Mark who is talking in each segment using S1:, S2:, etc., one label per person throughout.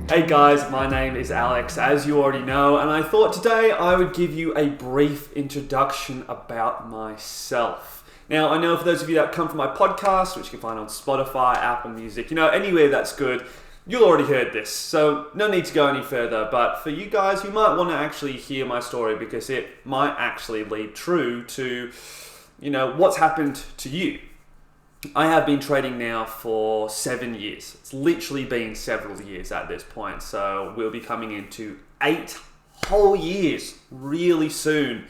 S1: Hey guys, my name is Alex, as you already know, and I thought today I would give you a brief introduction about myself. Now, I know for those of you that come from my podcast, which you can find on Spotify, Apple Music, anywhere that's good, you'll already heard this, so no need to go any further. But for you guys who might want to actually hear my story because it might actually lead true to, what's happened to you. I have been trading now for 7 years. It's literally been several years at this point. So we'll be coming into 8 whole years really soon.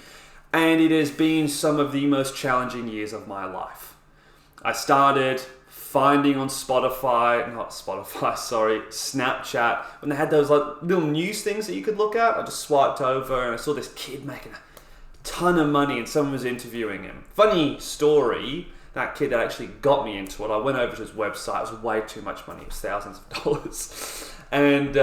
S1: And it has been some of the most challenging years of my life. I started finding on Snapchat, when they had those little news things that you could look at. I just swiped over and I saw this kid making a ton of money and someone was interviewing him. Funny story. That kid that actually got me into it, I went over to his website. It was way too much money. It was thousands of dollars. And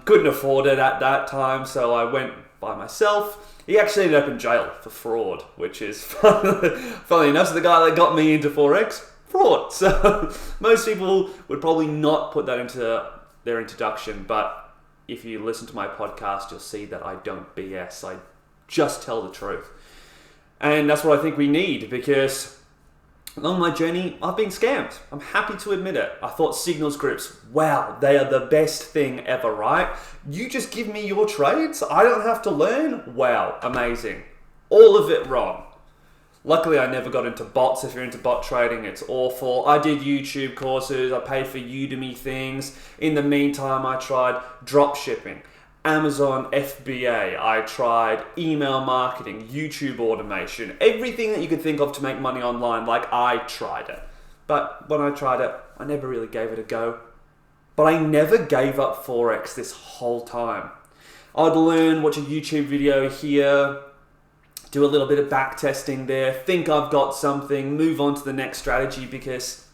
S1: couldn't afford it at that time, so I went by myself. He actually ended up in jail for fraud, which is, funnily enough, so the guy that got me into Forex, fraud. So most people would probably not put that into their introduction, but if you listen to my podcast, you'll see that I don't BS. I just tell the truth. And that's what I think we need, because along my journey, I've been scammed. I'm happy to admit it. I thought signals groups, wow, they are the best thing ever, right? You just give me your trades, I don't have to learn? Wow, amazing. All of it wrong. Luckily, I never got into bots. If you're into bot trading, it's awful. I did YouTube courses, I paid for Udemy things. In the meantime, I tried drop shipping, Amazon FBA, I tried email marketing, YouTube automation, everything that you could think of to make money online, I tried it. But when I tried it, I never really gave it a go. But I never gave up Forex this whole time. I'd learn, watch a YouTube video here, do a little bit of back testing there, think I've got something, move on to the next strategy, because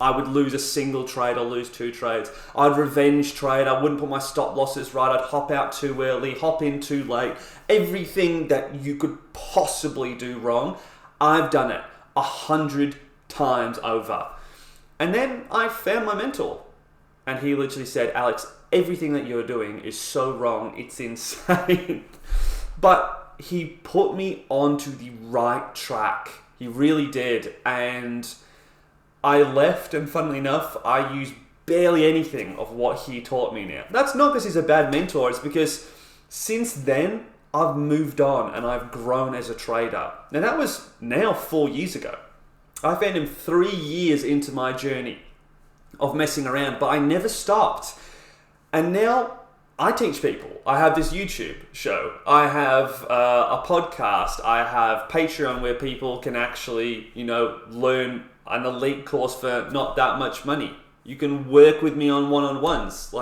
S1: I would lose a single trade or lose 2 trades. I'd revenge trade. I wouldn't put my stop losses right. I'd hop out too early, hop in too late. Everything that you could possibly do wrong, I've done it 100 times over. And then I found my mentor. And he literally said, Alex, everything that you're doing is so wrong. It's insane. But he put me onto the right track. He really did. And I left, and funnily enough, I use barely anything of what he taught me now. That's not because he's a bad mentor, it's because since then, I've moved on and I've grown as a trader. Now that was now 4 years ago. I found him 3 years into my journey of messing around, but I never stopped. And now I teach people. I have this YouTube show. I have a podcast. I have Patreon where people can actually, learn an elite course for not that much money. You can work with me on one-on-ones.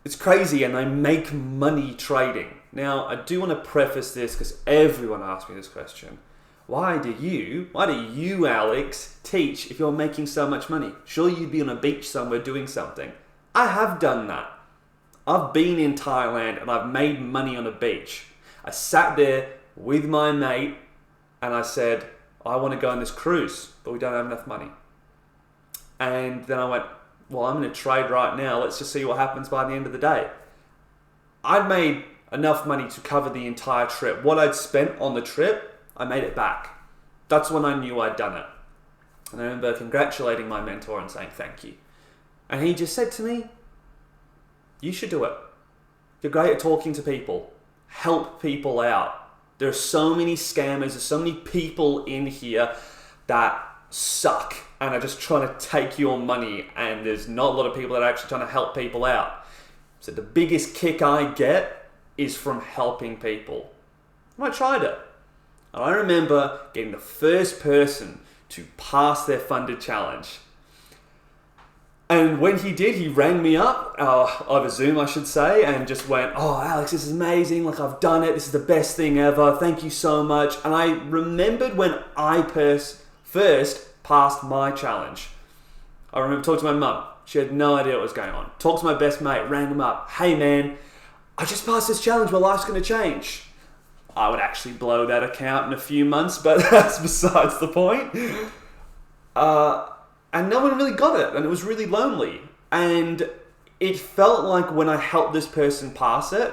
S1: It's crazy, and I make money trading. Now, I do want to preface this because everyone asks me this question. Why do you, Alex, teach if you're making so much money? Surely you'd be on a beach somewhere doing something. I have done that. I've been in Thailand and I've made money on a beach. I sat there with my mate and I said, I want to go on this cruise, but we don't have enough money. And then I went, well, I'm going to trade right now. Let's just see what happens by the end of the day. I'd made enough money to cover the entire trip. What I'd spent on the trip, I made it back. That's when I knew I'd done it. And I remember congratulating my mentor and saying thank you. And he just said to me, you should do it. You're great at talking to people. Help people out. There are so many scammers, there's so many people in here that suck and are just trying to take your money, and there's not a lot of people that are actually trying to help people out. So the biggest kick I get is from helping people. And I tried it. And I remember getting the first person to pass their funded challenge. And when he did, he rang me up, over Zoom, I should say, and just went, oh, Alex, this is amazing. I've done it. This is the best thing ever. Thank you so much. And I remembered when I first passed my challenge. I remember talking to my mum. She had no idea what was going on. Talked to my best mate, rang him up. Hey, man, I just passed this challenge. My life's going to change. I would actually blow that account in a few months, but that's besides the point. And no one really got it, and it was really lonely. And it felt like when I helped this person pass it,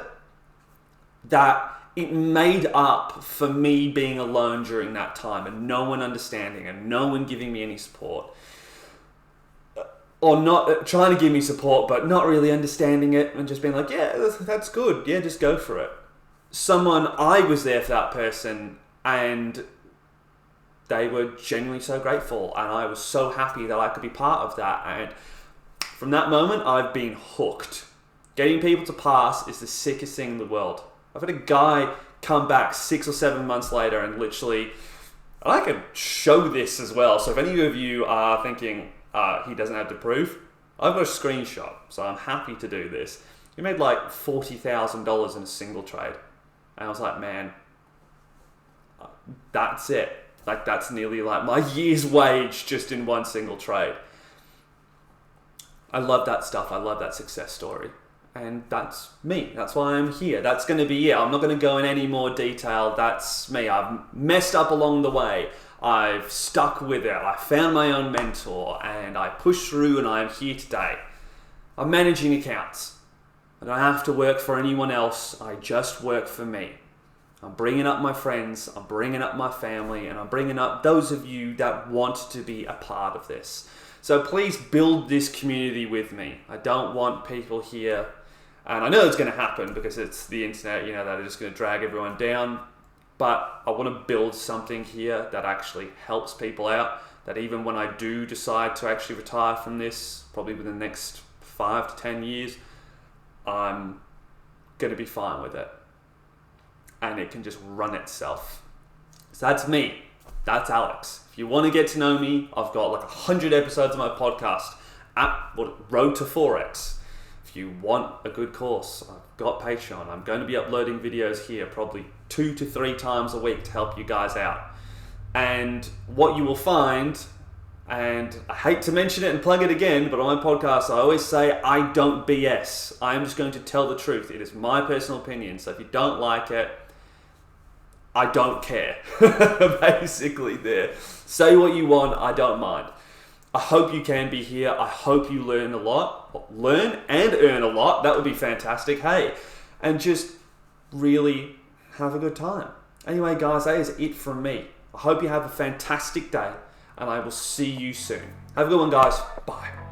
S1: that it made up for me being alone during that time and no one understanding and no one giving me any support. Or not trying to give me support, but not really understanding it and just being like, yeah, that's good. Yeah, just go for it. I was there for that person and they were genuinely so grateful. And I was so happy that I could be part of that. And from that moment, I've been hooked. Getting people to pass is the sickest thing in the world. I've had a guy come back 6 or 7 months later and literally, and I can show this as well. So if any of you are thinking, he doesn't have the proof, I've got a screenshot, so I'm happy to do this. He made like $40,000 in a single trade. And I was like, man, that's it. Like that's nearly like my year's wage just in one single trade. I love that stuff. I love that success story. And that's me. That's why I'm here. That's going to be it. I'm not going to go in any more detail. That's me. I've messed up along the way. I've stuck with it. I found my own mentor and I pushed through and I'm here today. I'm managing accounts. I don't have to work for anyone else. I just work for me. I'm bringing up my friends. I'm bringing up my family and I'm bringing up those of you that want to be a part of this. So please build this community with me. I don't want people here, and I know it's going to happen because it's the internet, that are just going to drag everyone down. But I want to build something here that actually helps people out, that even when I do decide to actually retire from this, probably within the next 5 to 10 years, I'm going to be fine with it. And it can just run itself. So that's me. That's Alex. If you want to get to know me, I've got like 100 episodes of my podcast at Road to Forex. If you want a good course, I've got Patreon. I'm going to be uploading videos here probably 2 to 3 times a week to help you guys out. And what you will find, and I hate to mention it and plug it again, but on my podcast I always say I don't BS. I'm just going to tell the truth. It is my personal opinion. So if you don't like it, I don't care. Basically there. Say what you want, I don't mind. I hope you can be here. I hope you learn a lot. Learn and earn a lot. That would be fantastic. Hey, and just really have a good time. Anyway, guys, that is it from me. I hope you have a fantastic day and I will see you soon. Have a good one, guys. Bye.